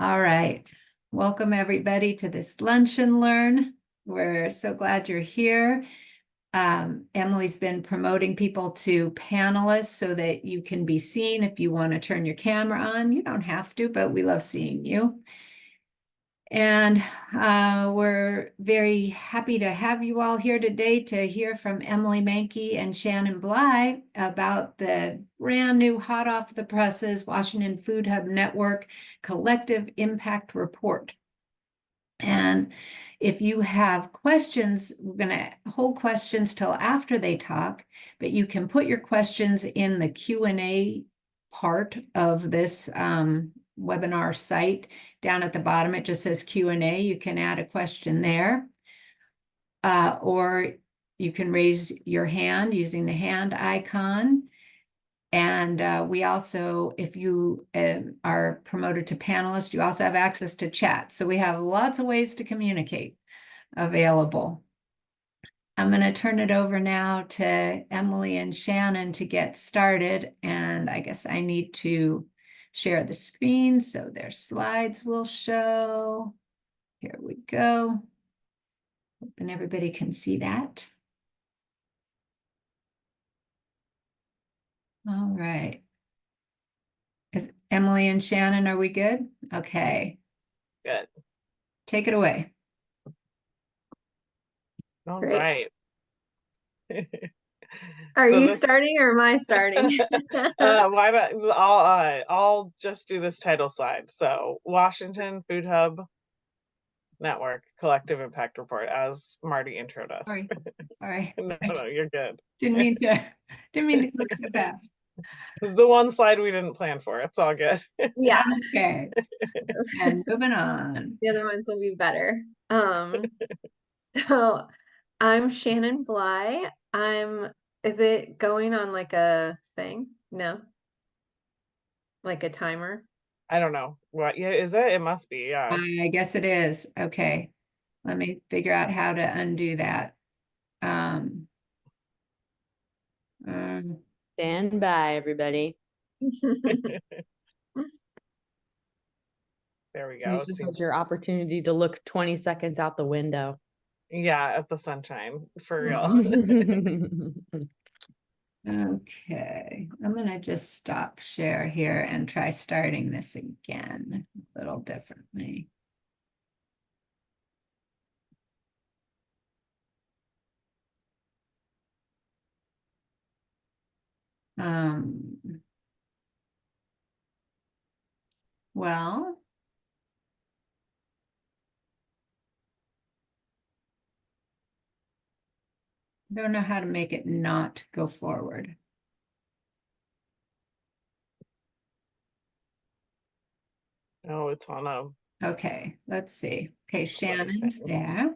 All right. Welcome everybody to this Lunch and Learn. We're so glad you're here. Emily's been promoting people to panelists so that you can be seen. If you want to turn your camera on, you don't have to, but we love seeing you. And we're very happy to have you all here today to hear from Emily Mankey and Shannon Bly about the brand new hot off the presses Washington Food Hub Network Collective Impact Report. And if you have questions, we're going to hold questions till after they talk, but you can put your questions in the Q&A part of this webinar site. Down at the bottom, it just says Q&A. You can add a question there. Or you can raise your hand using the hand icon. And we also, if you are promoted to panelist, you also have access to chat. So we have lots of ways to communicate available. I'm going to turn it over now to Emily and Shannon to get started. And I guess I need to share the screen so their slides will show. Here we go. Hoping everybody can see that. All right. Is Emily and Shannon, are we good? Okay. Good. Take it away. All Great. right. Are So you starting or am I starting? why about I'll just do this title slide. So Washington Food Hub Network Collective Impact Report, as Marty introed us. Sorry. No, you're good. Didn't mean to click so fast. This is the one slide we didn't plan for. It's all good. Yeah. Okay. And moving on. The other ones will be better. So I'm Shannon Bly. Is it going on like a thing? No. Like a timer? I don't know. What is it? It must be, yeah. I guess it is. Okay. Let me figure out how to undo that. Stand by, everybody. There we go. Use this as your opportunity to look 20 seconds out the window. Yeah, at the sunshine, for real. Okay, I'm gonna just stop share here and try starting this again a little differently. Well, I don't know how to make it not go forward. Oh, it's on a. Okay, let's see. Okay, Shannon's there.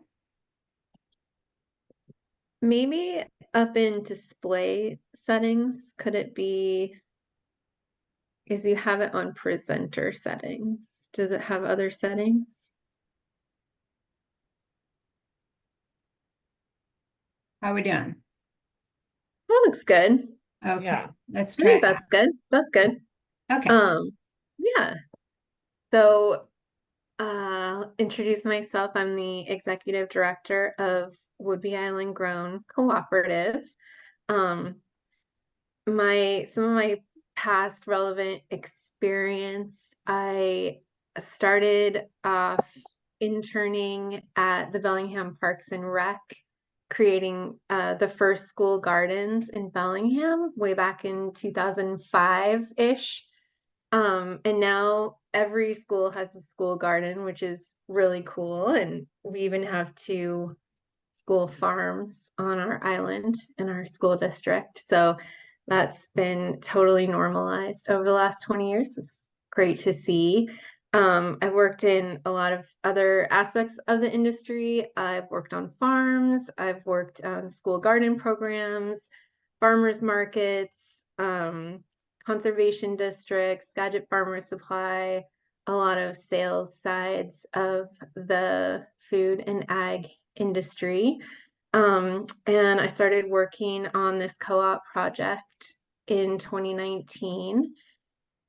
Maybe up in display settings, could it be, because you have it on presenter settings. Does it have other settings? How are we doing? That looks good. Okay, Yeah. let's I try think that's good. That's good. Okay. Yeah. So introduce myself. I'm the executive director of Woodby Island Grown Cooperative. Some of my past relevant experience, I started off interning at the Bellingham Parks and Rec, creating the first school gardens in Bellingham way back in 2005-ish. And now every school has a school garden, which is really cool. And we even have 2 school farms on our island in our school district. So that's been totally normalized over the last 20 years. It's great to see. I've worked in a lot of other aspects of the industry. I've worked on farms. I've worked on school garden programs, farmers markets, conservation districts, Skagit Farmers Supply, a lot of sales sides of the food and ag industry. And I started working on this co-op project in 2019.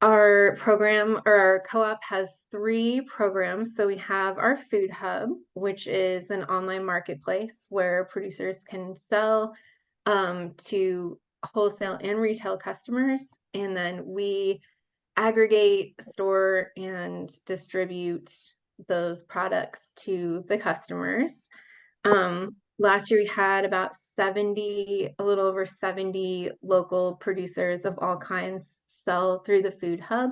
Our program or our co-op has 3 programs. So we have our Food Hub, which is an online marketplace where producers can sell to wholesale and retail customers. And then we aggregate, store, and distribute those products to the customers. Last year we had about 70, a little over 70 local producers of all kinds sell through the Food Hub.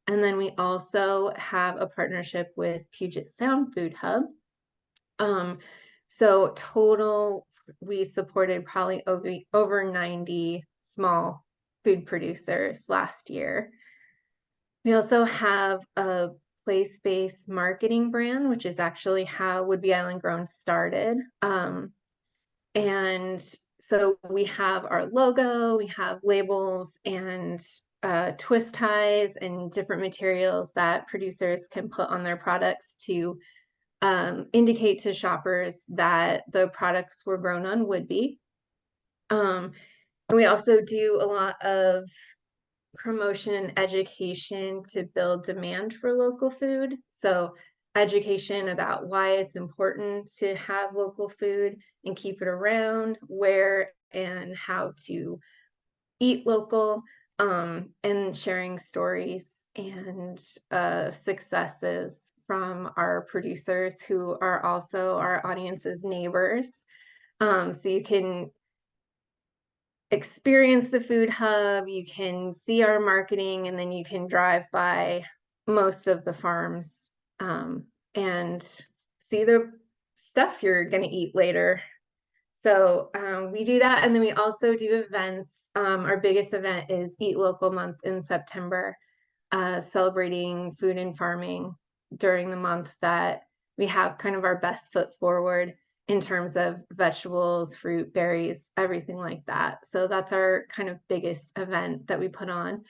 And then we also have a partnership with Puget Sound Food Hub. So total, we supported probably over 90 small food producers last year. We also have a place-based marketing brand, which is actually how Would Be Island Grown started. And so we have our logo, we have labels and twist ties and different materials that producers can put on their products to indicate to shoppers that the products were grown on Woodbey. And we also do a lot of promotion and education to build demand for local food. So education about why it's important to have local food and keep it around, where and how to eat local, and sharing stories and successes from our producers who are also our audience's neighbors. So you can experience the Food Hub, you can see our marketing, and then you can drive by most of the farms and see the stuff you're going to eat later. So we do that, and then we also do events. Our biggest event is Eat Local Month in September, celebrating food and farming during the month that we have kind of our best foot forward in terms of vegetables, fruit, berries, everything like that. So that's our kind of biggest event that we put on.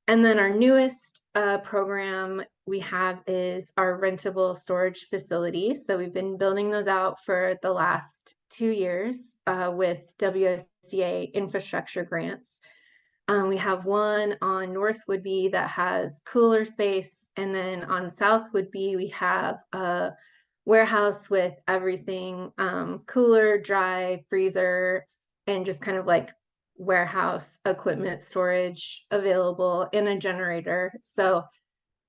And then our newest program we have is our rentable storage facility. So we've been building those out for the last 2 years with WSDA infrastructure grants. We have one on North Woodbey that has cooler space, and then on South Woodbey we have a warehouse with everything, cooler, dry, freezer, and just kind of like warehouse equipment storage available, and a generator. So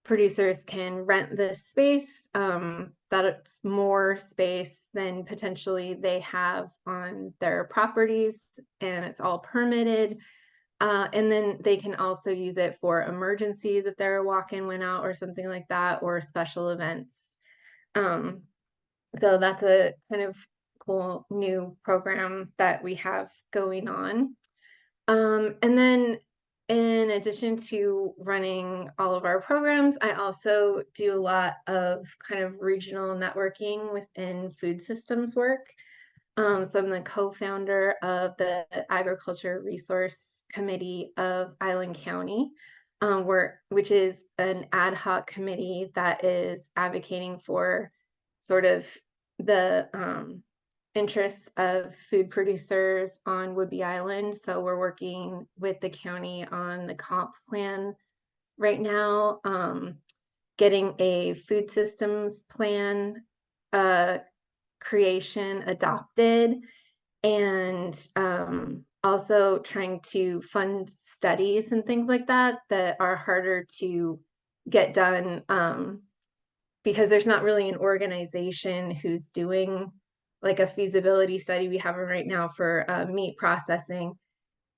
producers can rent this space, that it's more space than potentially they have on their properties, and it's all permitted. And then they can also use it for emergencies if their walk-in went out or something like that, or special events. So that's a kind of cool new program that we have going on. And then in addition to running all of our programs, I also do a lot of kind of regional networking within food systems work. So I'm the co-founder of the Agriculture Resource Committee of Island County, which is an ad hoc committee that is advocating for sort of the interests of food producers on Woodbey Island. So we're working with the county on the comp plan right now, getting a food systems plan creation adopted, and also trying to fund studies and things like that that are harder to get done because there's not really an organization who's doing like a feasibility study. We have one right now for meat processing,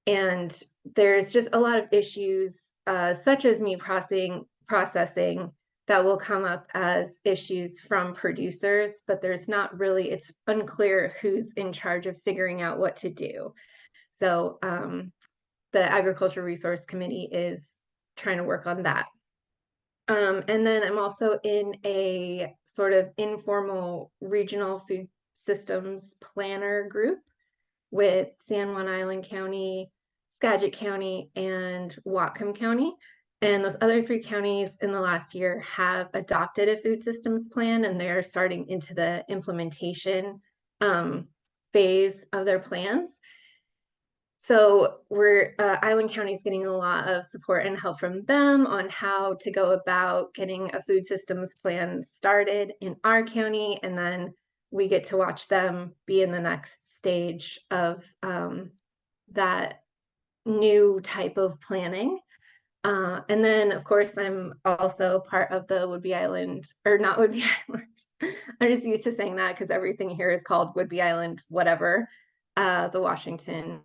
and there's just a lot of issues such as meat processing that will come up as issues from producers, but there's not really, it's unclear who's in charge of figuring out what to do. So the Agriculture Resource Committee is trying to work on that. And then I'm also in a sort of informal regional food systems planner group with San Juan Island County, Skagit County, and Whatcom County. And those other 3 counties in the last year have adopted a food systems plan, and they're starting into the implementation phase of their plans. So we're Island County is getting a lot of support and help from them on how to go about getting a food systems plan started in our county, and then we get to watch them be in the next stage of that new type of planning. And then, of course, I'm also part of the Woodby Island, or not Woodby Island. I'm just used to saying that because everything here is called Woodby Island, whatever, the Washington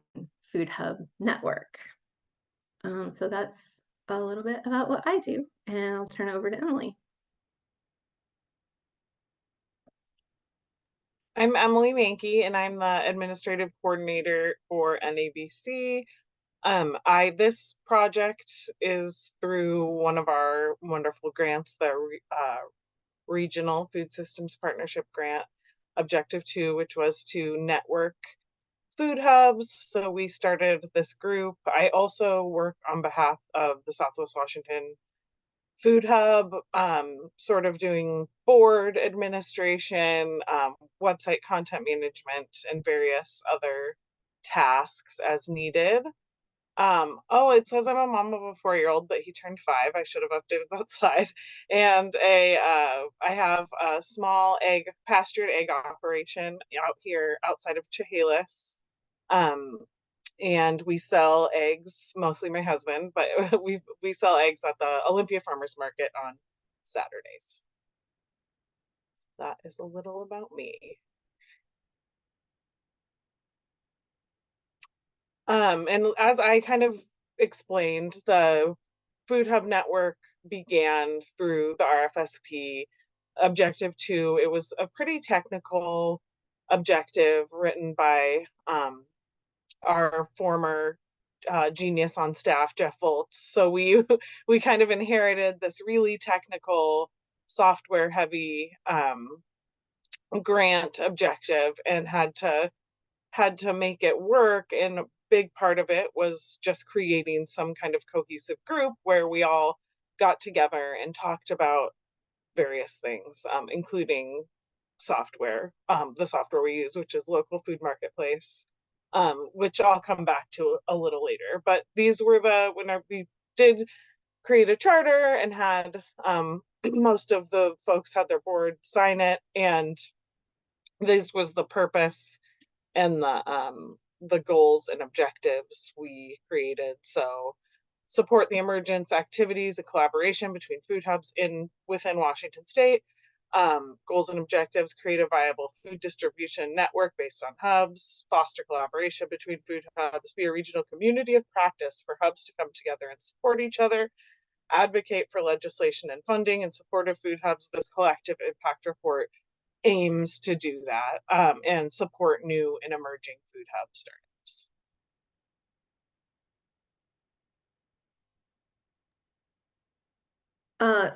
Food Hub Network. So that's a little bit about what I do, and I'll turn it over to Emily. I'm Emily Mankey, and I'm the administrative coordinator for NABC. This project is through one of our wonderful grants, the Regional Food Systems Partnership Grant, Objective 2, which was to network food hubs. So we started this group. I also work on behalf of the Southwest Washington Food Hub, sort of doing board administration, website content management, and various other tasks as needed. Oh, it says I'm a mom of a 4-year-old, but he turned 5. I should have updated that slide. And I have a small pastured egg operation out here outside of Chehalis. And we sell eggs, mostly my husband, but we sell eggs at the Olympia Farmers Market on Saturdays. That is a little about me. And as I kind of explained, the Food Hub Network began through the RFSP Objective 2. It was a pretty technical objective written by our former genius on staff, Jeff Voltz. So we kind of inherited this really technical, software heavy grant objective and had to make it work. And a big part of it was just creating some kind of cohesive group where we all got together and talked about various things, including software, the software we use, which is Local Food Marketplace, which I'll come back to a little later. But these were when we did create a charter and had most of the folks had their board sign it, and this was the purpose and the goals and objectives we created. So support the emergence activities and collaboration between food hubs within Washington State. Goals and objectives: create a viable food distribution network based on hubs, foster collaboration between food hubs, be a regional community of practice for hubs to come together and support each other, advocate for legislation and funding in support of food hubs. This collective impact report aims to do that, and support new and emerging food hub startups.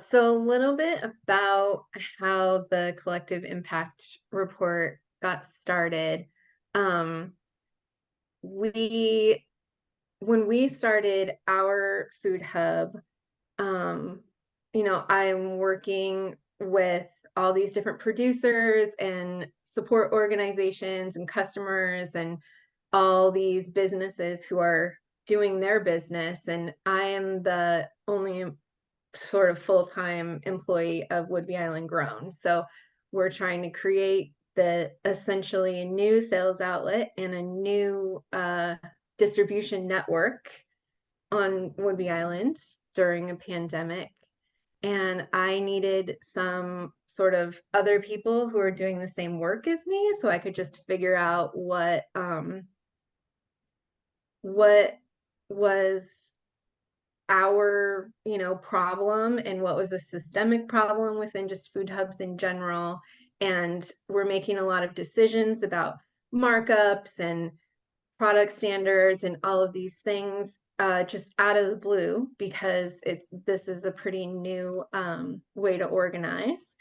So a little bit about how the collective impact report got started. When we started our food hub, I'm working with all these different producers and support organizations and customers and all these businesses who are doing their business. And I am the only sort of full-time employee of Woodby Island Grown. So we're trying to create essentially a new sales outlet and a new distribution network on Woodby Island during a pandemic. And I needed some sort of other people who are doing the same work as me, so I could just figure out what was our problem and what was a systemic problem within just food hubs in general. And we're making a lot of decisions about markups and product standards and all of these things just out of the blue, because this is a pretty new way to organize.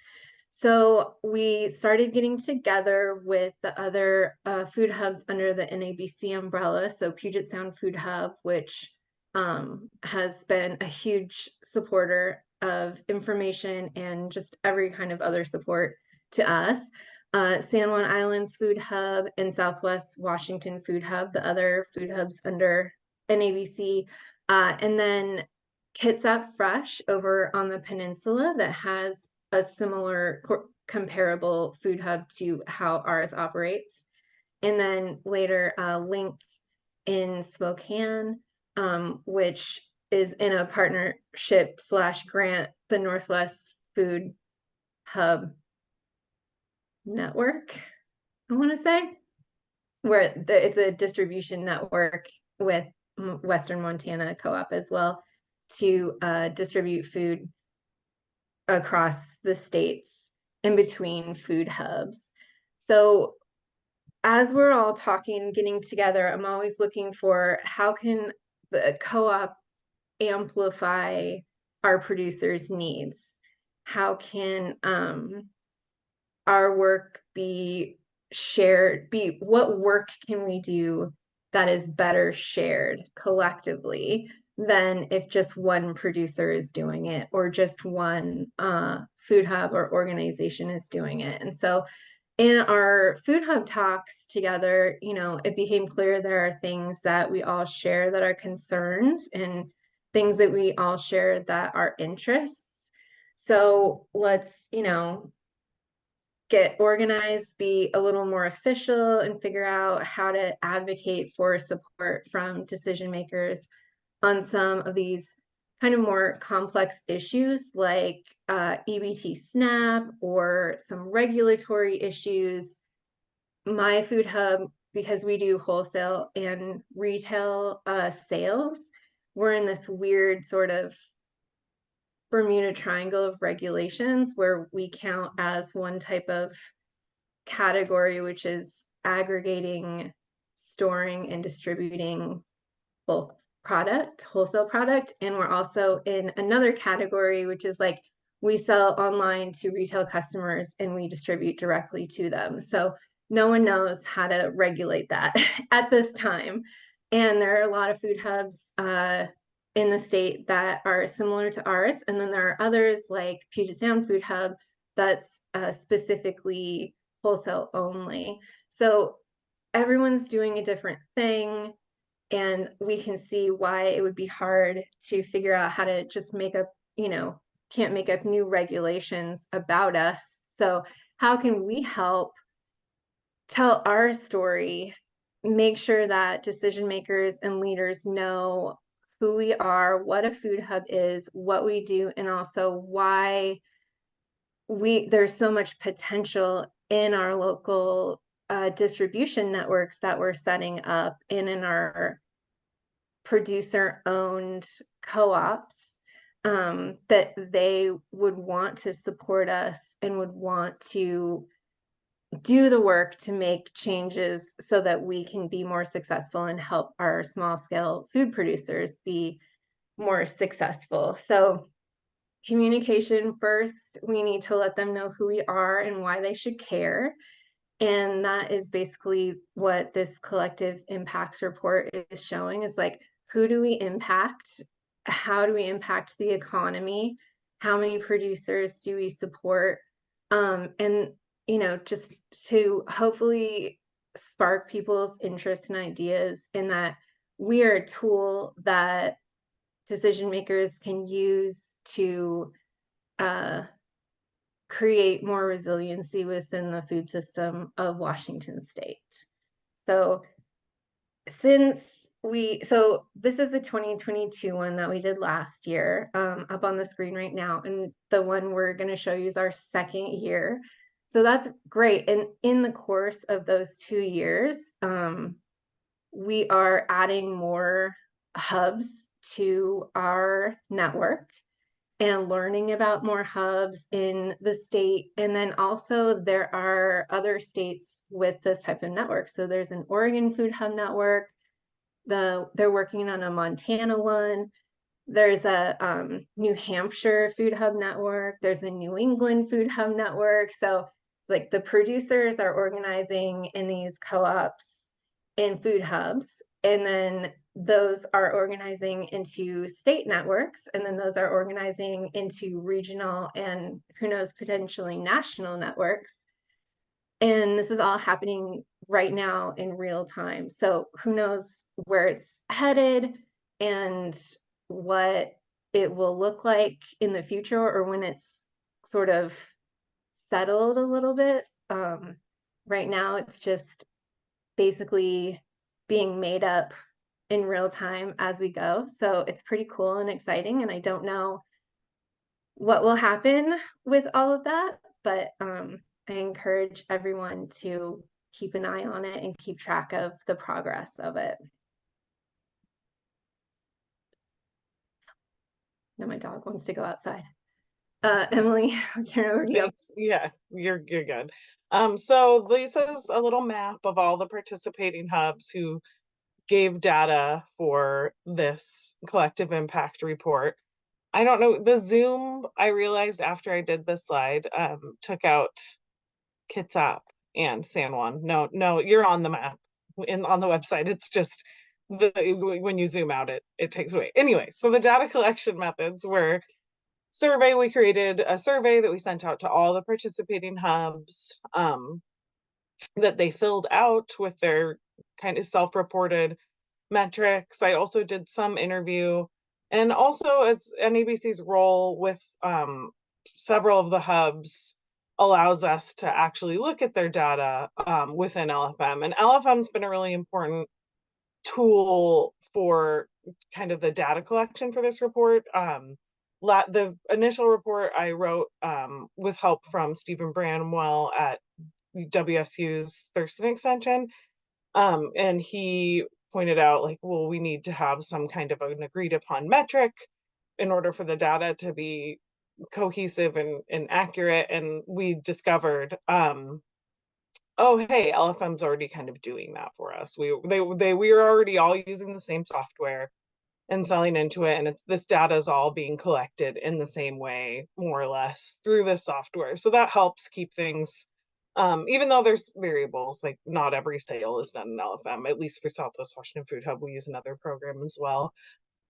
So we started getting together with the other food hubs under the NABC umbrella. So Puget Sound Food Hub, which has been a huge supporter of information and just every kind of other support to us. San Juan Islands Food Hub, and Southwest Washington Food Hub, the other food hubs under NABC. And then Kitsap Fresh over on the peninsula that has a similar comparable food hub to how ours operates. And then later Link in Spokane, which is in a partnership / grant, the Northwest Food Hub Network, I want to say, where it's a distribution network with Western Montana Co-op as well to distribute food across the states in between food hubs. So as we're all talking, getting together, I'm always looking for how can the co-op amplify our producers' needs? How can our work be shared? What work can we do that is better shared collectively than if just one producer is doing it or just one food hub or organization is doing it? And so in our food hub talks together, it became clear there are things that we all share that are concerns and things that we all share that are interests. So let's, get organized, be a little more official, and figure out how to advocate for support from decision makers on some of these kind of more complex issues like EBT SNAP or some regulatory issues. My food hub, because we do wholesale and retail sales, we're in this weird sort of Bermuda Triangle of regulations where we count as one type of category, which is aggregating, storing, and distributing bulk product, wholesale product. And we're also in another category, which is like we sell online to retail customers and we distribute directly to them. So no one knows how to regulate that at this time. And there are a lot of food hubs in the state that are similar to ours. And then there are others like Puget Sound Food Hub that's specifically wholesale only. So everyone's doing a different thing. And we can see why it would be hard to figure out how to just make up, can't make up new regulations about us. So how can we help tell our story, make sure that decision makers and leaders know who we are, what a food hub is, what we do, and also why there's so much potential in our local distribution networks that we're setting up and in our producer-owned co-ops, that they would want to support us and would want to do the work to make changes so that we can be more successful and help our small scale food producers be more successful. So communication first, we need to let them know who we are and why they should care. And that is basically what this collective impacts report is showing, is like, who do we impact? How do we impact the economy? How many producers do we support? And just to hopefully spark people's interests and ideas in that we are a tool that decision makers can use to create more resiliency within the food system of Washington State. So this is the 2022 one that we did last year, up on the screen right now. And the one we're going to show you is our second year. So that's great. And in the course of those 2 years, we are adding more hubs to our network and learning about more hubs in the state. And then also there are other states with this type of network. So there's an Oregon Food Hub network. They're working on a Montana one. There's a New Hampshire Food Hub network. There's a New England Food Hub network. So it's like the producers are organizing in these co-ops in food hubs, and then those are organizing into state networks, and then those are organizing into regional and who knows, potentially national networks. And this is all happening right now in real time. So who knows where it's headed and what it will look like in the future, or when it's sort of settled a little bit. Right now, it's just basically being made up in real time as we go. So it's pretty cool and exciting. And I don't know what will happen with all of that, but I encourage everyone to keep an eye on it and keep track of the progress of it. Now my dog wants to go outside. Emily, I'll turn it over to you. Thanks. Yeah, you're good. So this is a little map of all the participating hubs who gave data for this collective impact report. I don't know, the Zoom, I realized after I did this slide, took out Kitsap and San Juan. No, you're on the map on the website. It's just when you zoom out, it takes away. Anyway, so the data collection methods were survey. We created a survey that we sent out to all the participating hubs that they filled out with their kind of self-reported metrics. I also did some interview, and also as NABC's role with several of the hubs allows us to actually look at their data within LFM. And LFM's been a really important tool for kind of the data collection for this report. The initial report I wrote with help from Stephen Branwell at WSU's Thurston Extension. And he pointed out, like, well, we need to have some kind of an agreed upon metric in order for the data to be cohesive and accurate. And we discovered, oh, hey, LFM's already kind of doing that for us. We are already all using the same software and selling into it, and this data is all being collected in the same way, more or less, through this software. So that helps keep things, even though there's variables, like not every sale is done in LFM. At least for Southwest Washington Food Hub, we use another program as well.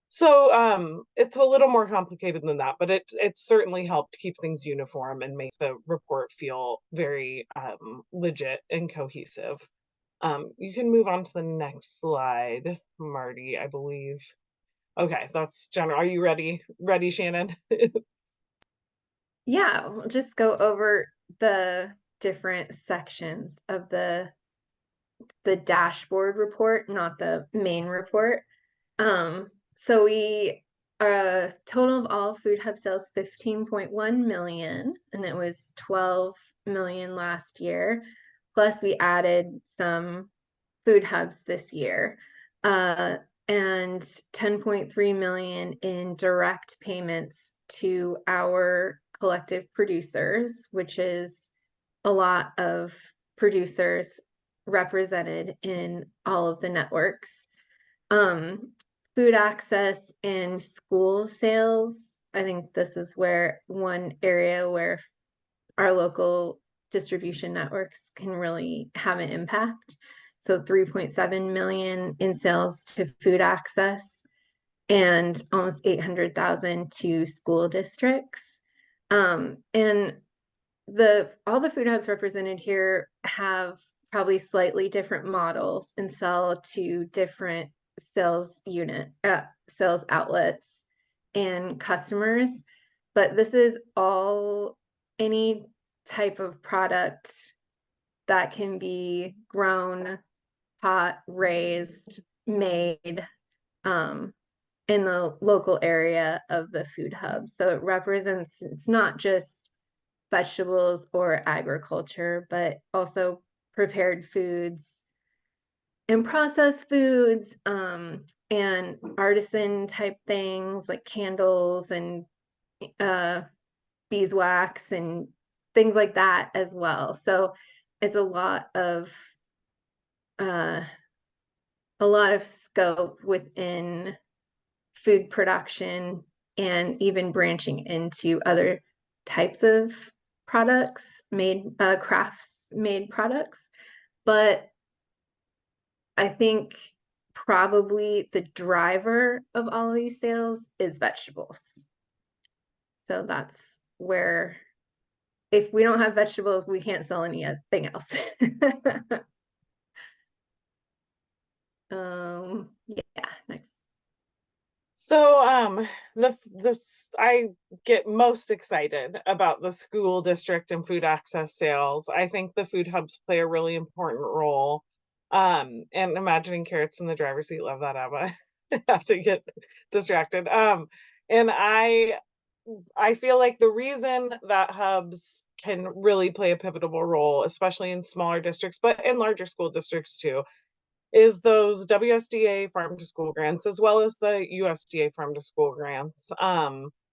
So it's a little more complicated than that, but it certainly helped keep things uniform and make the report feel very legit and cohesive. You can move on to the next slide, Marty, I believe. Okay, that's general. Are you ready? Ready, Shannon? Yeah, we'll just go over the different sections of the dashboard report, not the main report. So we total of all food hub sales 15.1 million, and it was 12 million last year. Plus we added some food hubs this year. And 10.3 million in direct payments to our collective producers, which is a lot of producers represented in all of the networks. Food access and school sales. I think this is where one area where our local distribution networks can really have an impact. So 3.7 million in sales to food access and almost 800,000 to school districts. And all the food hubs represented here have probably slightly different models and sell to different sales outlets and customers. But this is all any type of product that can be grown, pot, raised, made in the local area of the food hub. So it represents, it's not just vegetables or agriculture, but also prepared foods and processed foods and artisan type things like candles and beeswax and things like that as well. So it's a lot of scope within food production and even branching into other types of products crafts made products. But I think probably the driver of all of these sales is vegetables. So that's where if we don't have vegetables, we can't sell anything else. Yeah, next. So, I get most excited about the school district and food access sales. I think the food hubs play a really important role. And imagining carrots in the driver's seat, love that, Abba. I have to get distracted. And I feel like the reason that hubs can really play a pivotal role, especially in smaller districts, but in larger school districts too, is those WSDA farm to school grants as well as the USDA farm to school grants.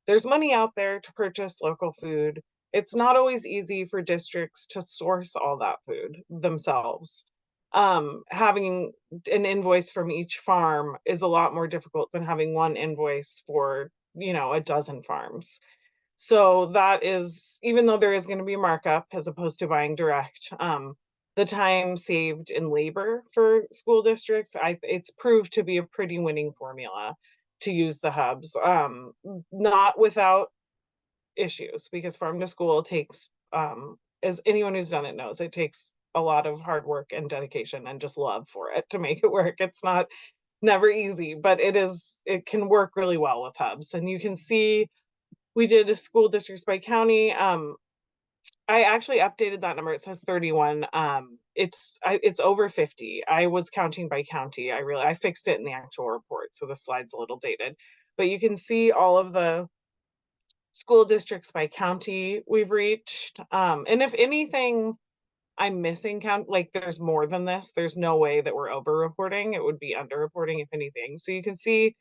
There's money out there to purchase local food. It's not always easy for districts to source all that food themselves. Having an invoice from each farm is a lot more difficult than having one invoice for, a dozen farms. So that is, even though there is going to be a markup as opposed to buying direct, the time saved in labor for school districts, it's proved to be a pretty winning formula to use the hubs. Not without issues, because farm to school takes, as anyone who's done it knows, it takes a lot of hard work and dedication and just love for it to make it work. It's not never easy, but it can work really well with hubs. And you can see we did school districts by county. I actually updated that number. It says 31. It's over 50. I was counting by county. I fixed it in the actual report, so the slide's a little dated. But you can see all of the school districts by county we've reached. And if anything I'm missing like there's more than this. There's no way that we're over reporting. It would be under reporting if anything. So you can see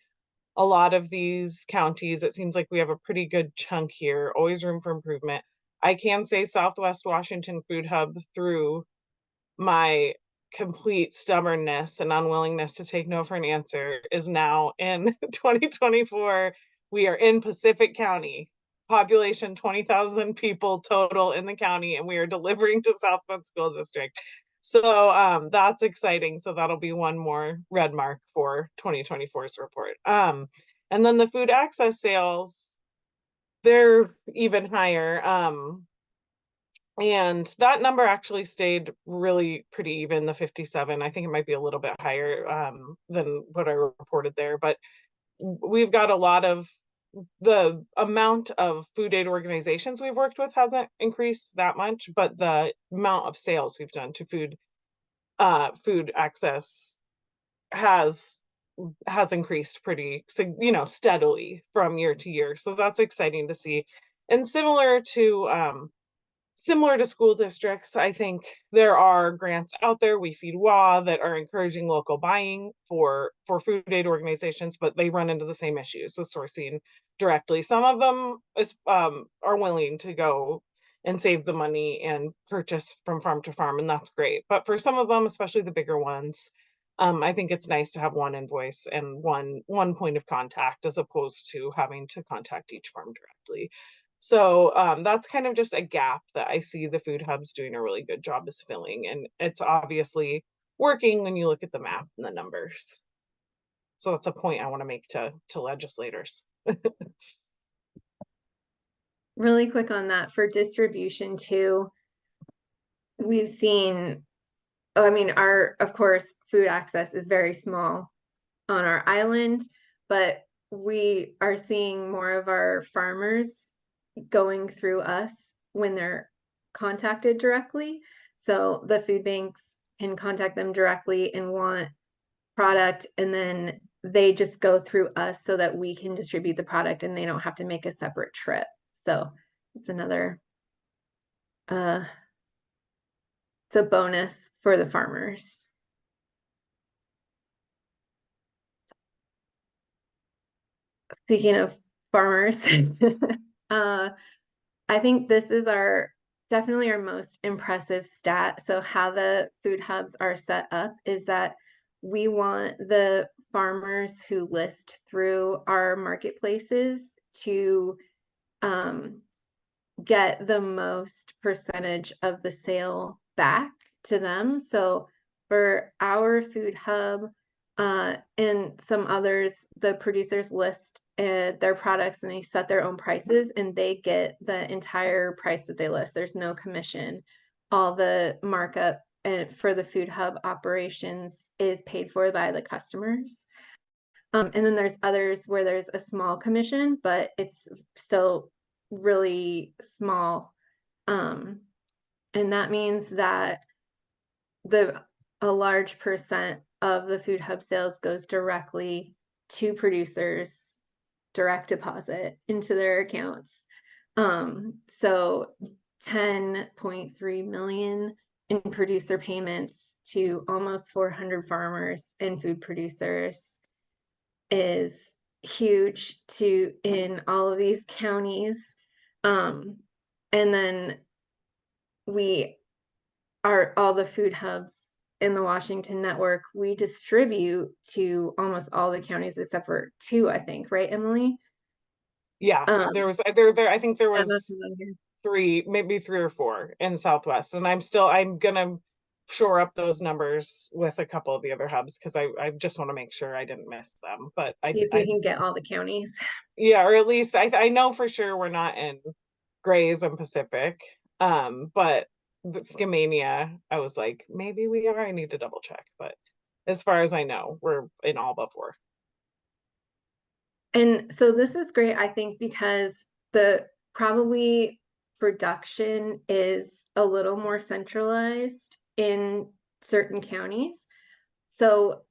a lot of these counties, it seems like we have a pretty good chunk here, always room for improvement. I can say Southwest Washington Food Hub, through my complete stubbornness and unwillingness to take no for an answer, is now in 2024. We are in Pacific County, population 20,000 people total in the county, and we are delivering to Southwest School District. So that's exciting. So that'll be one more red mark for 2024's report. And then the food access sales, they're even higher. And that number actually stayed really pretty even, the 57. I think it might be a little bit higher than what I reported there, but we've got a lot of, the amount of food aid organizations we've worked with hasn't increased that much, but the amount of sales we've done to food access has increased pretty, steadily from year to year. So that's exciting to see. And similar to school districts, I think there are grants out there, We Feed WA, that are encouraging local buying for food aid organizations, but they run into the same issues with sourcing directly. Some of them are willing to go and save the money and purchase from farm to farm, and that's great. But for some of them, especially the bigger ones, I think it's nice to have one invoice and one point of contact, as opposed to having to contact each farm directly. So that's kind of just a gap that I see the food hubs doing a really good job of filling, and it's obviously working when you look at the map and the numbers. So that's a point I want to make to legislators. Really quick on that, for distribution too, we've seen, of course, food access is very small on our island, but we are seeing more of our farmers going through us when they're contacted directly. So the food banks can contact them directly and want product, and then they just go through us so that we can distribute the product and they don't have to make a separate trip. So it's another, it's a bonus for the farmers. Speaking of farmers, I think this is definitely our most impressive stat. So how the food hubs are set up is that we want the farmers who list through our marketplaces to get the most percentage of the sale back to them. So for our food hub, And some others, the producers list their products and they set their own prices and they get the entire price that they list. There's no commission. All the markup and for the food hub operations is paid for by the customers. And then there's others where there's a small commission, but it's still really small. And that means that a large percent of the food hub sales goes directly to producers, direct deposit into their accounts. So 10.3 million in producer payments to almost 400 farmers and food producers is huge in all of these counties. And then all the food hubs in the Washington network, we distribute to almost all the counties except for 2, I think, right, Emily? Yeah, Um, there was I think there was 3, maybe 3 or 4 in Southwest, and I'm gonna shore up those numbers with a couple of the other hubs because I just want to make sure I didn't miss them. But See if we can get all the counties. yeah, or at least I know for sure we're not in Grays and Pacific. But the Skamania, I was like, maybe we are. I need to double check, but as far as I know, we're in all but 4. And so this is great, I think, because the probably production is a little more centralized in certain counties. So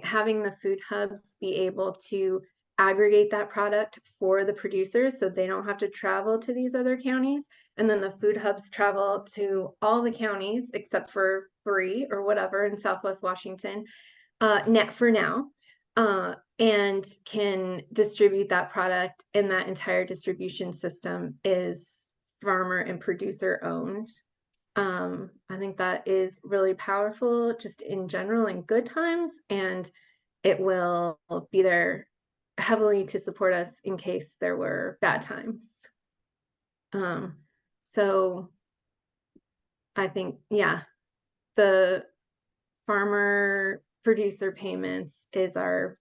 having the food hubs be able to aggregate that product for the producers so they don't have to travel to these other counties. And then the food hubs travel to all the counties except for 3 or whatever in Southwest Washington, for now, and can distribute that product, and that entire distribution system is farmer and producer owned. I think that is really powerful just in general in good times, and it will be there heavily to support us in case there were bad times. So I think, yeah, the farmer producer payments is our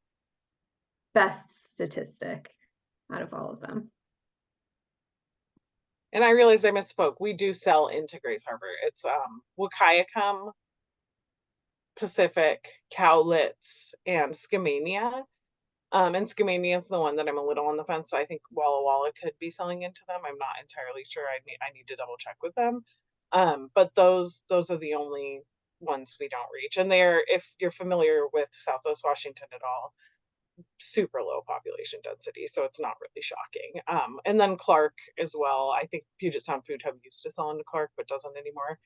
best statistic out of all of them. And I realized I misspoke. We do sell into Grays Harbor. It's Wahkiakum, Pacific, Cowlitz, and Skamania. And Skamania is the one that I'm a little on the fence. I think Walla Walla could be selling into them. I'm not entirely sure. I need to double check with them. But those are the only ones we don't reach. And if you're familiar with Southwest Washington at all, super low population density, so it's not really shocking. And then Clark as well. I think Puget Sound Food Hub used to sell into Clark, but doesn't anymore.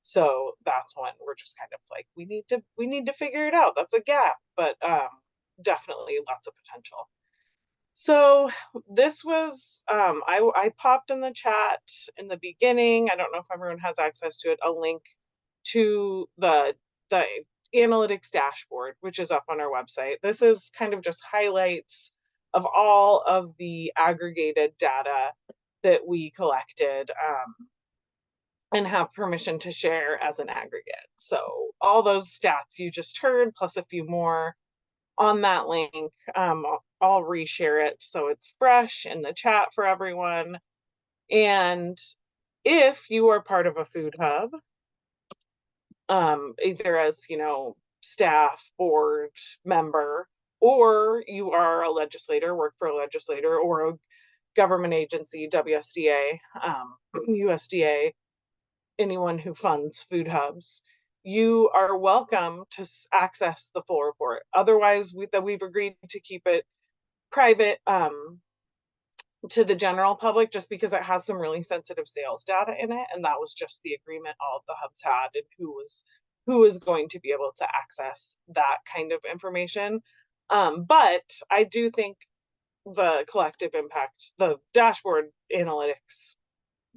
So that's when we're just kind of like, we need to figure it out. That's a gap, but definitely lots of potential. So this was I popped in the chat in the beginning. I don't know if everyone has access to it, a link to the analytics dashboard, which is up on our website. This is kind of just highlights of all of the aggregated data that we collected and have permission to share as an aggregate. So all those stats you just heard, plus a few more on that link. I'll reshare it so it's fresh in the chat for everyone. And if you are part of a food hub, either as, staff, board member, or you are a legislator, work for a legislator or a government agency, WSDA, USDA, anyone who funds food hubs, you are welcome to access the full report. Otherwise, we've agreed to keep it private to the general public, just because it has some really sensitive sales data in it, and that was just the agreement all of the hubs had, and who was going to be able to access that kind of information. But I do think the collective impact, the dashboard analytics,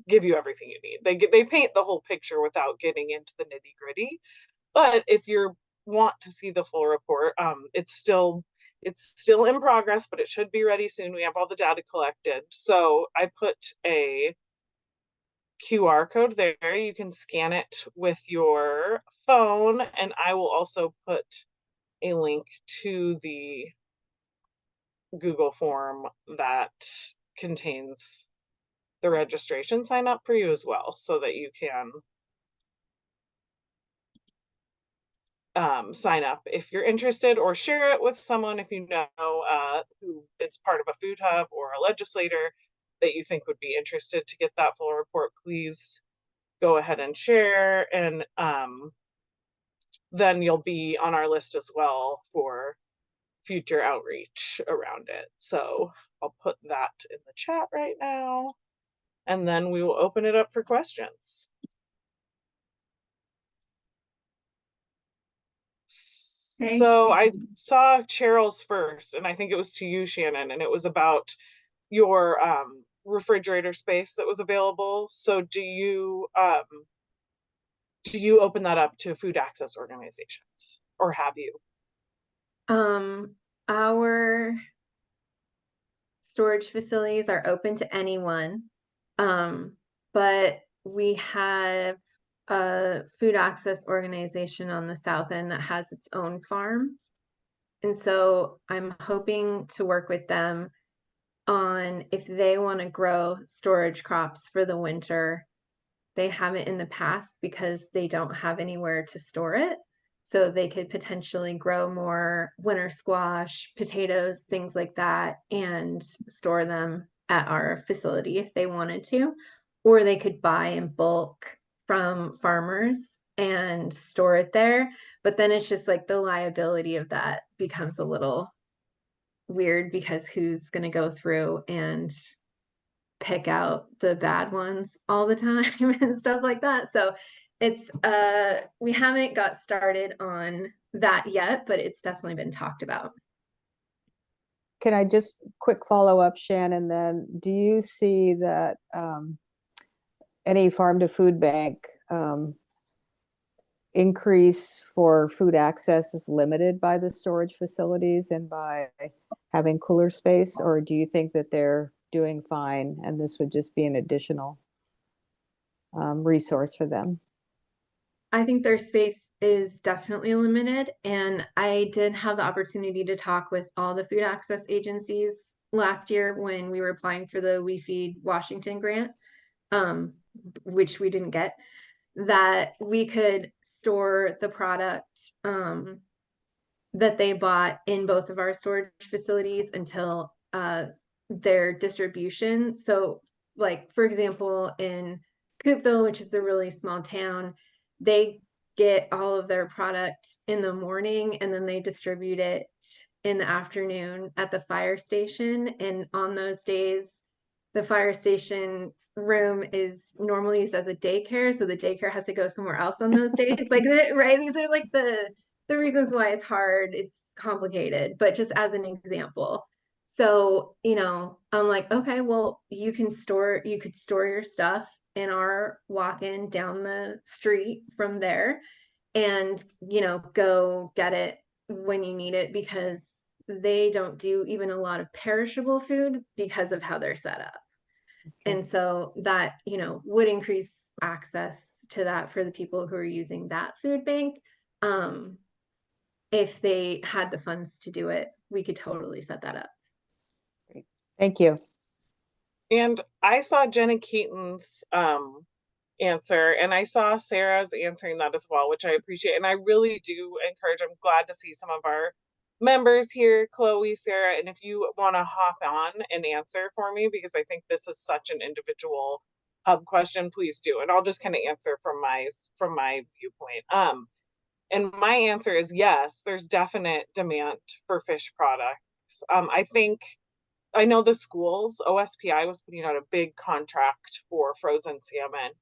give you everything you need. They paint the whole picture without getting into the nitty gritty. But if you want to see the full report, it's still in progress, but it should be ready soon. We have all the data collected. So I put a QR code there. You can scan it with your phone, and I will also put a link to the Google form that contains the registration sign up for you as well, so that you can sign up if you're interested, or share it with someone if you know who is part of a food hub or a legislator that you think would be interested to get that full report. Please go ahead and share, and then you'll be on our list as well for future outreach around it. So I'll put that in the chat right now, and then we will open it up for questions. So I saw Cheryl's first, and I think it was to you, Shannon, and it was about your refrigerator space that was available. So do you open that up to food access organizations, or have you? Our storage facilities are open to anyone. But we have a food access organization on the south end that has its own farm. And so I'm hoping to work with them on if they want to grow storage crops for the winter. They haven't in the past because they don't have anywhere to store it. So they could potentially grow more winter squash, potatoes, things like that, and store them at our facility if they wanted to. Or they could buy in bulk from farmers and store it there. But then it's just like the liability of that becomes a little weird, because who's going to go through and pick out the bad ones all the time and stuff like that. So it's we haven't got started on that yet, but it's definitely been talked about. Can I just quick follow up, Shannon, then do you see that any farm to food bank increase for food access is limited by the storage facilities and by having cooler space, or do you think that they're doing fine and this would just be an additional resource for them? I think their space is definitely limited, and I did have the opportunity to talk with all the food access agencies last year when we were applying for the We Feed Washington grant, which we didn't get, that we could store the product that they bought in both of our storage facilities until their distribution. So like, for example, in Coopville, which is a really small town, they get all of their product in the morning and then they distribute it in the afternoon at the fire station. And on those days, the fire station room is normally used as a daycare, so the daycare has to go somewhere else on those days. Like, right? These are like the reasons why it's hard, it's complicated, but just as an example. So, I'm like, okay, well, you could store your stuff in our walk-in down the street from there, and go get it when you need it, because they don't do even a lot of perishable food because of how they're set up. And so that, would increase access to that for the people who are using that food bank. If they had the funds to do it, we could totally set that up. Thank you. And I saw Jenna Keaton's answer, and I saw Sarah's answering that as well, which I appreciate. And I really do encourage, I'm glad to see some of our members here, Chloe, Sarah, and if you want to hop on and answer for me, because I think this is such an individual hub question, please do. And I'll just kind of answer from my viewpoint. And my answer is yes, there's definite demand for fish products. I know the schools, OSPI was putting out a big contract for frozen salmon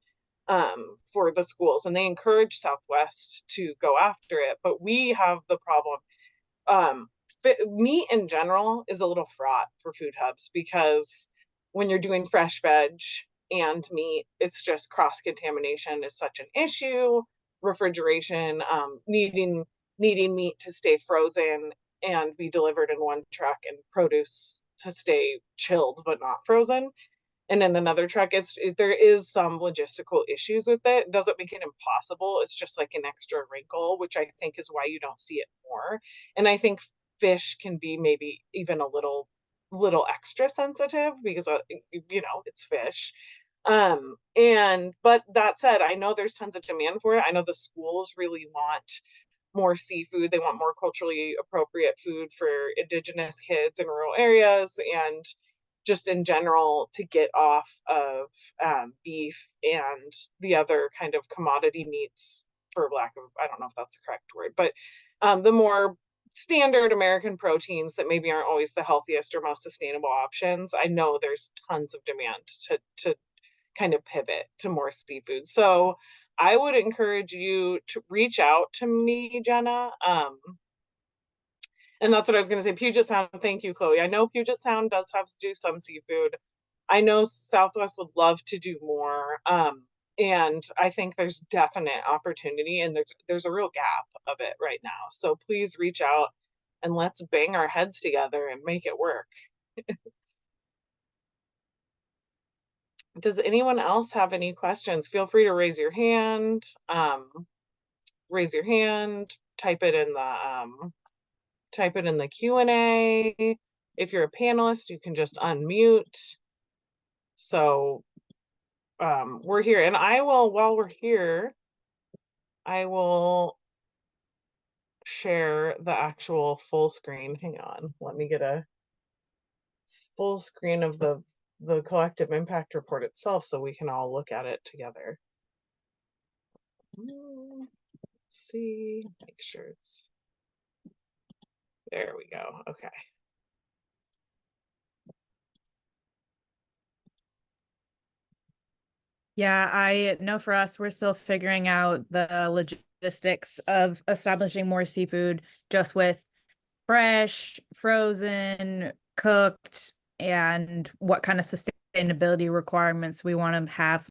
for the schools, and they encourage Southwest to go after it. But we have the problem. Meat in general is a little fraught for food hubs, because when you're doing fresh veg and meat, it's just cross-contamination is such an issue. Refrigeration, needing meat to stay frozen and be delivered in one truck, and produce to stay chilled but not frozen. and in another truck. There is some logistical issues with it. It doesn't make it impossible. It's just like an extra wrinkle, which I think is why you don't see it more. And I think fish can be maybe even a little extra sensitive because it's fish. But that said, I know there's tons of demand for it. I know the schools really want more seafood. They want more culturally appropriate food for indigenous kids in rural areas, and just in general to get off of beef and the other kind of commodity meats, for lack of, I don't know if that's the correct word, but the more standard American proteins that maybe aren't always the healthiest or most sustainable options. I know there's tons of demand to kind of pivot to more seafood. So I would encourage you to reach out to me, Jenna. And that's what I was going to say. Puget Sound, thank you, Chloe. I know Puget Sound does have to do some seafood. I know Southwest would love to do more. And I think there's definite opportunity, and there's a real gap of it right now. So please reach out and let's bang our heads together and make it work. Does anyone else have any questions? Feel free to raise your hand. Type it in the Q&A. If you're a panelist, you can just unmute. So we're here, and while we're here, I will share the actual full screen. Hang on, let me get a full screen of the collective impact report itself so we can all look at it together. Let's see, make sure it's, there we go. Okay. Yeah, I know for us, we're still figuring out the logistics of establishing more seafood just with fresh, frozen, cooked, and what kind of sustainability requirements we want to have.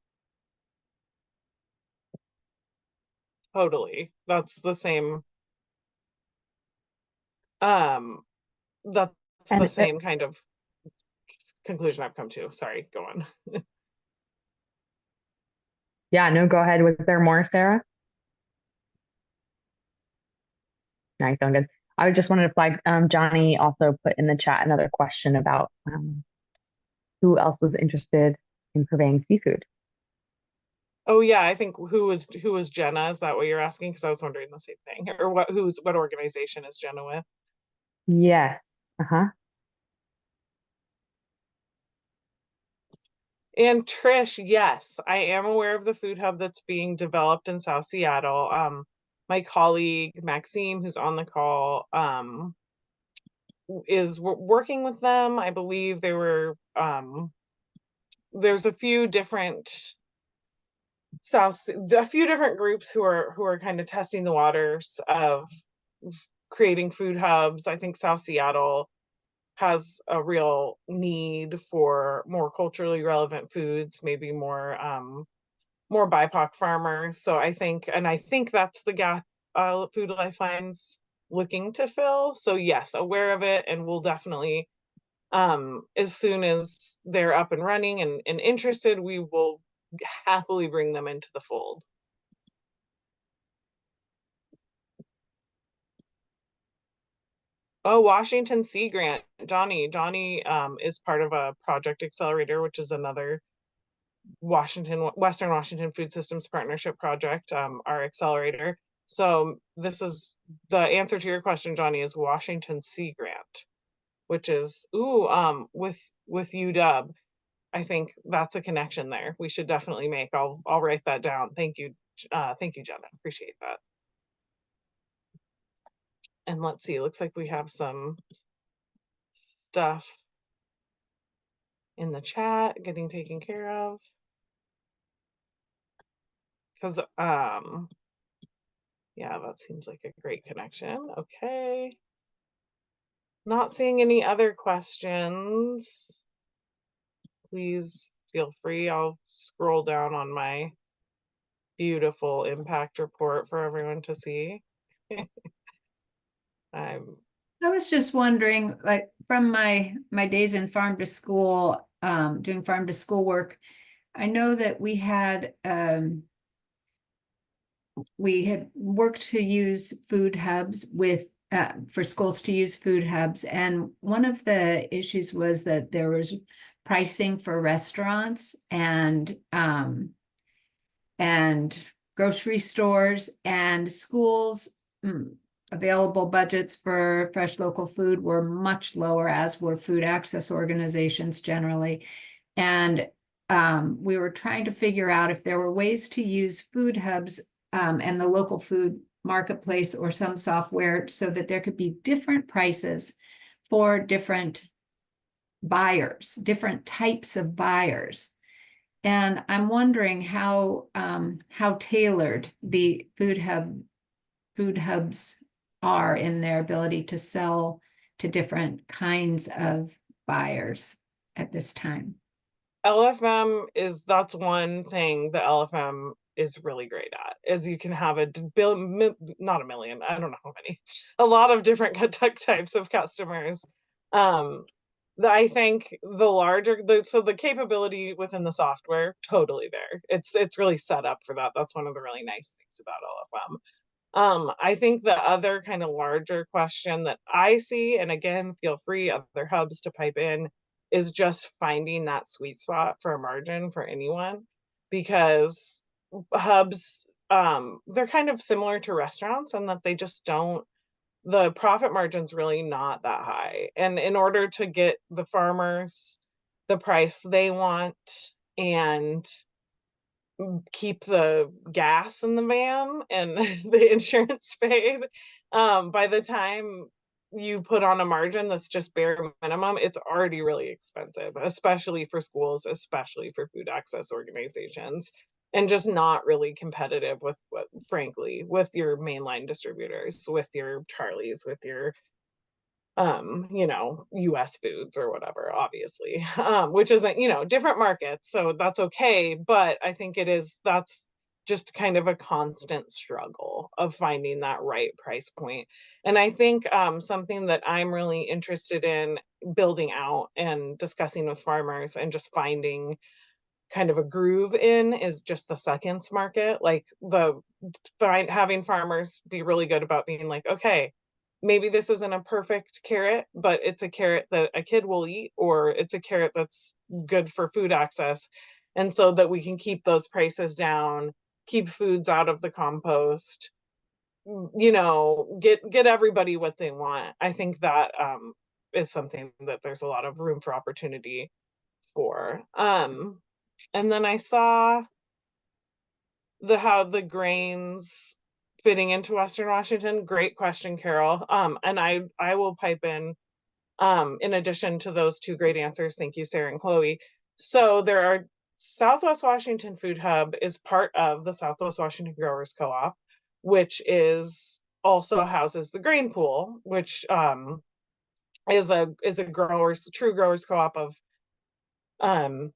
Totally. That's the same. That's the same kind of conclusion I've come to. Sorry, go on. Yeah, no, go ahead. Was there more, Sarah? No, you feeling good. I just wanted to flag, Johnny also put in the chat another question about who else was interested in purveying seafood. Oh yeah, I think who was Jenna? Is that what you're asking? Because I was wondering the same thing. Or what organization is Jenna with? Yes. Uh-huh. And Trish, yes, I am aware of the food hub that's being developed in South Seattle. My colleague Maxime, who's on the call, is working with them. I believe they were there's a few different groups who are kind of testing the waters of creating food hubs. I think South Seattle has a real need for more culturally relevant foods, maybe more BIPOC farmers. So I think that's the gap Food Lifeline's looking to fill. So yes, aware of it, and we'll definitely, as soon as they're up and running and interested, we will happily bring them into the fold. Oh, Washington Sea Grant, Johnny is part of a Project Accelerator, which is another Western Washington Food Systems Partnership project, our accelerator. So this is the answer to your question, Johnny, is Washington Sea Grant, which is with UW. I think that's a connection there. We should definitely make. I'll write that down. Thank you, Jenna. Appreciate that. And let's see. It looks like we have some stuff in the chat getting taken care of. Because yeah, that seems like a great connection. Okay. Not seeing any other questions. Please feel free. I'll scroll down on my beautiful impact report for everyone to see. I was just wondering, like from my days in farm to school, doing farm to school work, I know that we had worked to use food hubs with for schools to use food hubs, and one of the issues was that there was pricing for restaurants and grocery stores and schools. Available budgets for fresh local food were much lower, as were food access organizations generally. And we were trying to figure out if there were ways to use food hubs and the local food marketplace or some software so that there could be different prices for different buyers, different types of buyers. And I'm wondering how tailored the food hubs are in their ability to sell to different kinds of buyers at this time. LFM that's one thing that LFM is really great at, is you can have not a million, I don't know how many, a lot of different types of customers. I think the capability within the software, totally there. It's really set up for that. That's one of the really nice things about LFM. I think the other kind of larger question that I see, and again, feel free other hubs to pipe in, is just finding that sweet spot for a margin for anyone, because hubs, they're kind of similar to restaurants in that they just don't, the profit margin's really not that high. And in order to get the farmers the price they want and keep the gas in the van and the insurance paid, by the time you put on a margin that's just bare minimum, it's already really expensive, especially for schools, especially for food access organizations, and just not really competitive with frankly, with your mainline distributors, with your Charlies, with your US Foods or whatever, obviously, which isn't, different markets, so that's okay. But I think that's just kind of a constant struggle of finding that right price point. And I think something that I'm really interested in building out and discussing with farmers and just finding kind of a groove in is just the seconds market, like having farmers be really good about being like, okay, maybe this isn't a perfect carrot, but it's a carrot that a kid will eat, or it's a carrot that's good for food access. And so that we can keep those prices down, keep foods out of the compost, get everybody what they want. I think that is something that there's a lot of room for opportunity for. And then I saw how the grains fitting into Western Washington. Great question, Carol. And I will pipe in addition to those two great answers. Thank you, Sarah and Chloe. So there are Southwest Washington Food Hub is part of the Southwest Washington Growers Co-op, which also houses the Grain Pool, which is a true growers co-op of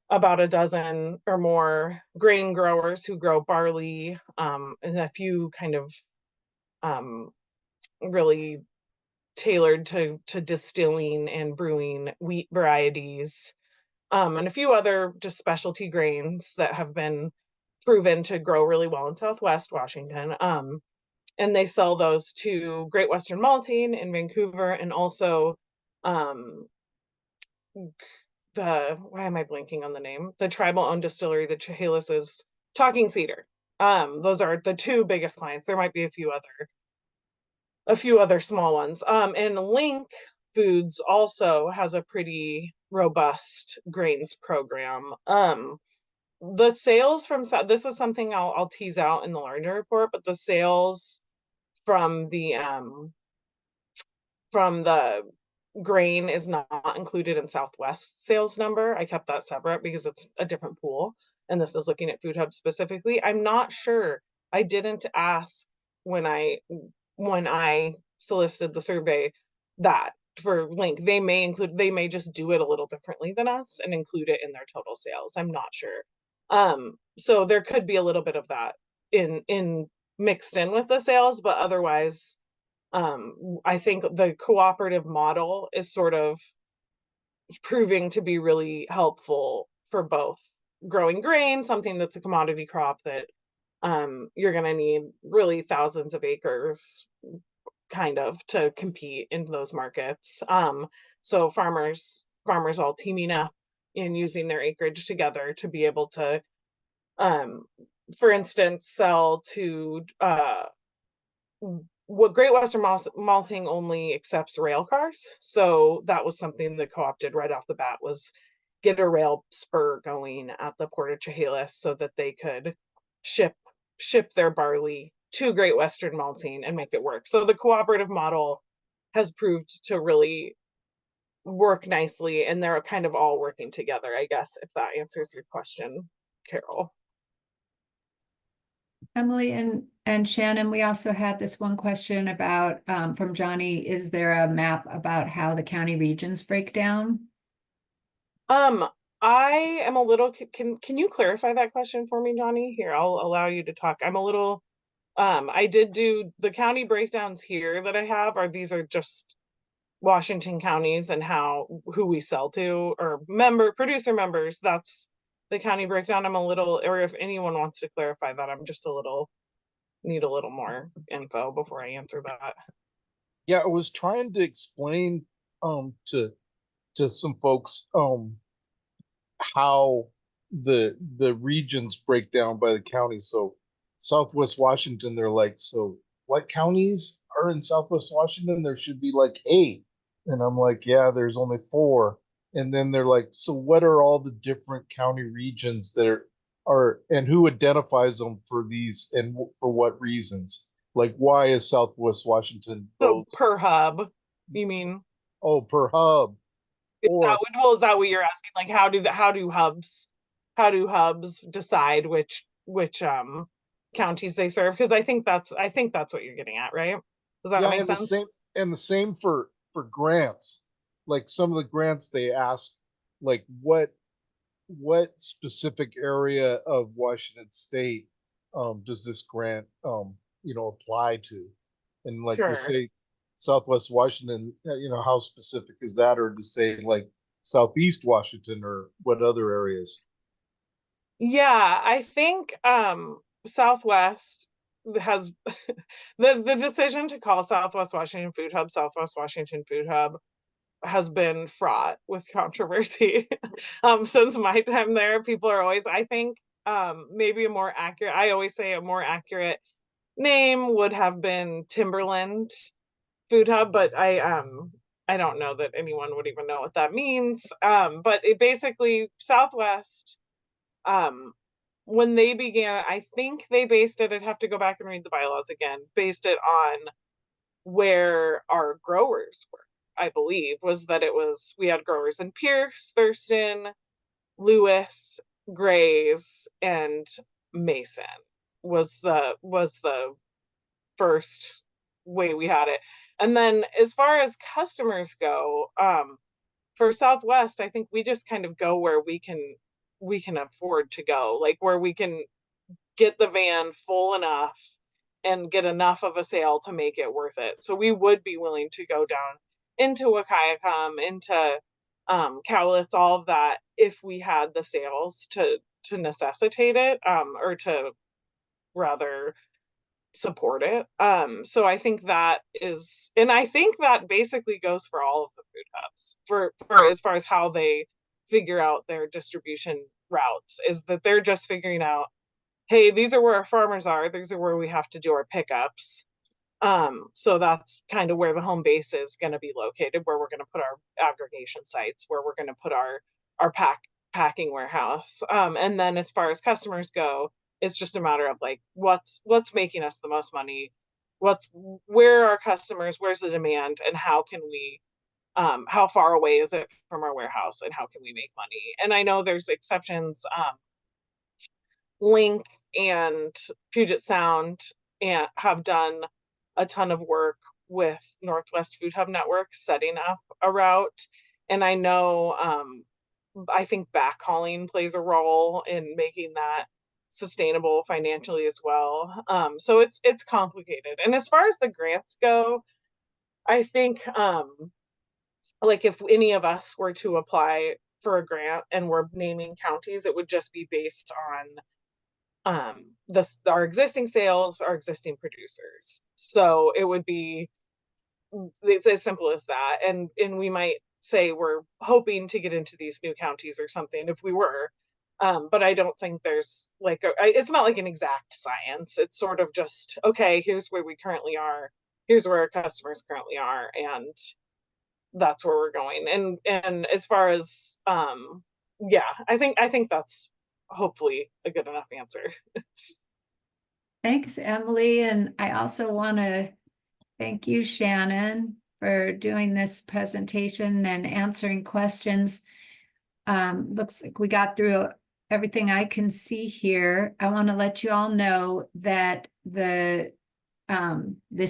about a dozen or more grain growers who grow barley, and a few kind of really tailored to distilling and brewing wheat varieties, and a few other just specialty grains that have been proven to grow really well in Southwest Washington. And they sell those to Great Western Malting in Vancouver, and also why am I blanking on the name? The tribal owned distillery, the Chehalis is Talking Cedar. Those are the two biggest clients. There might be a few other small ones. And Link Foods also has a pretty robust grains program. The sales from this is something I'll tease out in the larger report, but the sales from the grain is not included in Southwest sales number. I kept that separate because it's a different pool, and this is looking at Food Hub specifically. I'm not sure. I didn't ask when I solicited the survey that for Link. They may just do it a little differently than us and include it in their total sales. I'm not sure. So there could be a little bit of that in mixed in with the sales, but otherwise I think the cooperative model is sort of proving to be really helpful for both growing grain, something that's a commodity crop that you're going to need really thousands of acres kind of to compete in those markets. So farmers all teaming up and using their acreage together to be able to, um, for instance, sell to what Great Western Malting only accepts rail cars. So that was something the co-op did right off the bat, was get a rail spur going at the Port of Chehalis so that they could ship their barley to Great Western Malting and make it work. So the cooperative model has proved to really work nicely, and they're kind of all working together, I guess, if that answers your question, Carol. Emily and Shannon, we also had this one question about from Johnny. Is there a map about how the county regions break down? I am a little, can you clarify that question for me, Johnny? Here, I'll allow you to talk. I'm a little, I did do the county breakdowns here that I have, are these are just Washington counties and who we sell to, or producer members. That's the county breakdown. I'm a little, or if anyone wants to clarify that, I'm just need a little more info before I answer that. Yeah, I was trying to explain to some folks how the regions break down by the county. So Southwest Washington, they're like, so what counties are in Southwest Washington? There should be like 8. And I'm like, yeah, there's only 4. And then they're like, so what are all the different county regions that are and who identifies them for these and for what reasons? Like, why is Southwest Washington So those? per hub, you mean? Oh, per hub. Or Is that what you're asking? Like, how do hubs decide which counties they serve? Because I think that's what you're getting at, right? Does that yeah, make and sense? the same for grants. Like some of the grants they ask, like what specific area of Washington State does this grant apply to? And like we Sure. say Southwest Washington, how specific is that? Or to say like Southeast Washington or what other areas? Yeah, I think Southwest has the decision to call Southwest Washington Food Hub has been fraught with controversy. Since my time there, people are always, I think, maybe I always say a more accurate name would have been Timberland Food Hub, but I don't know that anyone would even know what that means. But it basically, Southwest, um when they began, I think they based it, I'd have to go back and read the bylaws again, based it on where our growers were. I believe was that we had growers in Pierce, Thurston, Lewis, Grays, and Mason was the first way we had it. And then as far as customers go, for Southwest, I think we just kind of go where we can afford to go, like where we can get the van full enough and get enough of a sale to make it worth it. So we would be willing to go down into Wahkiakum, into Cowlitz, all of that, if we had the sales to necessitate it, or to rather support it. So I think that is, and I think that basically goes for all of the food hubs for as far as how they figure out their distribution routes, is that they're just figuring out, hey, these are where our farmers are, these are where we have to do our pickups. So that's kind of where the home base is going to be located, where we're going to put our aggregation sites, where we're going to put our packing warehouse. And then as far as customers go, it's just a matter of like what's making us the most money, where are our customers, where's the demand, and how can we how far away is it from our warehouse, and how can we make money. And I know there's exceptions. Link and Puget Sound and have done a ton of work with Northwest Food Hub Network setting up a route. And I know, I think backhauling plays a role in making that sustainable financially as well. So it's complicated. And as far as the grants go, I think like if any of us were to apply for a grant and we're naming counties, it would just be based on our existing sales, our existing producers. So it would be, it's as simple as that. And we might say we're hoping to get into these new counties or something if we were. But I don't think there's like it's not like an exact science. It's sort of just, okay, here's where we currently are, here's where our customers currently are, and that's where we're going. And as far as yeah, I think that's hopefully a good enough answer. Thanks, Emily. And I also want to thank you, Shannon, for doing this presentation and answering questions. Looks like we got through everything I can see here. I want to let you all know that this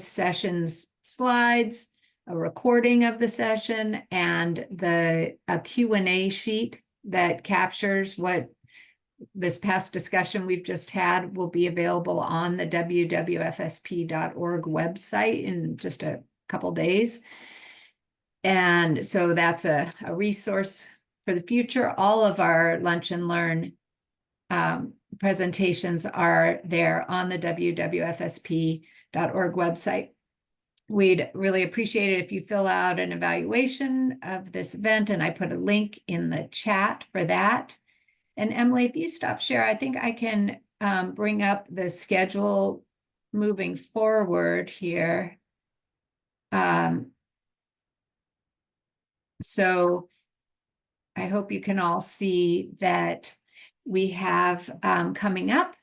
session's slides, a recording of the session, and a Q&A sheet that captures what this past discussion we've just had will be available on the wwfsp.org website in just a couple days. And so that's a resource for the future. All of our Lunch and Learn presentations are there on the wwfsp.org website. We'd really appreciate it if you fill out an evaluation of this event, and I put a link in the chat for that. And Emily, if you stop share, I think I can bring up the schedule moving forward here. So I hope you can all see that we have coming up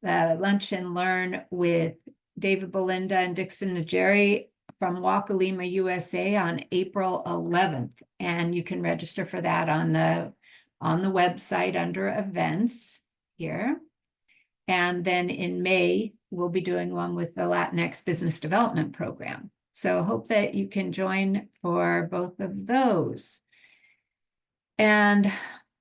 the Lunch and Learn with David Belinda and Dixon Najeri from Wakalima, USA on April 11th. And you can register for that on the website under events here. And then in May, we'll be doing one with the Latinx Business Development Program. So hope that you can join for both of those. And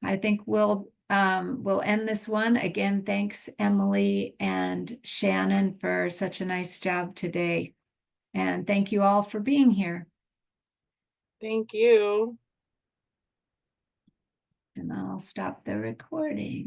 I think we'll end this one. Again, thanks, Emily and Shannon, for such a nice job today. And thank you all for being here. Thank you. And I'll stop the recording.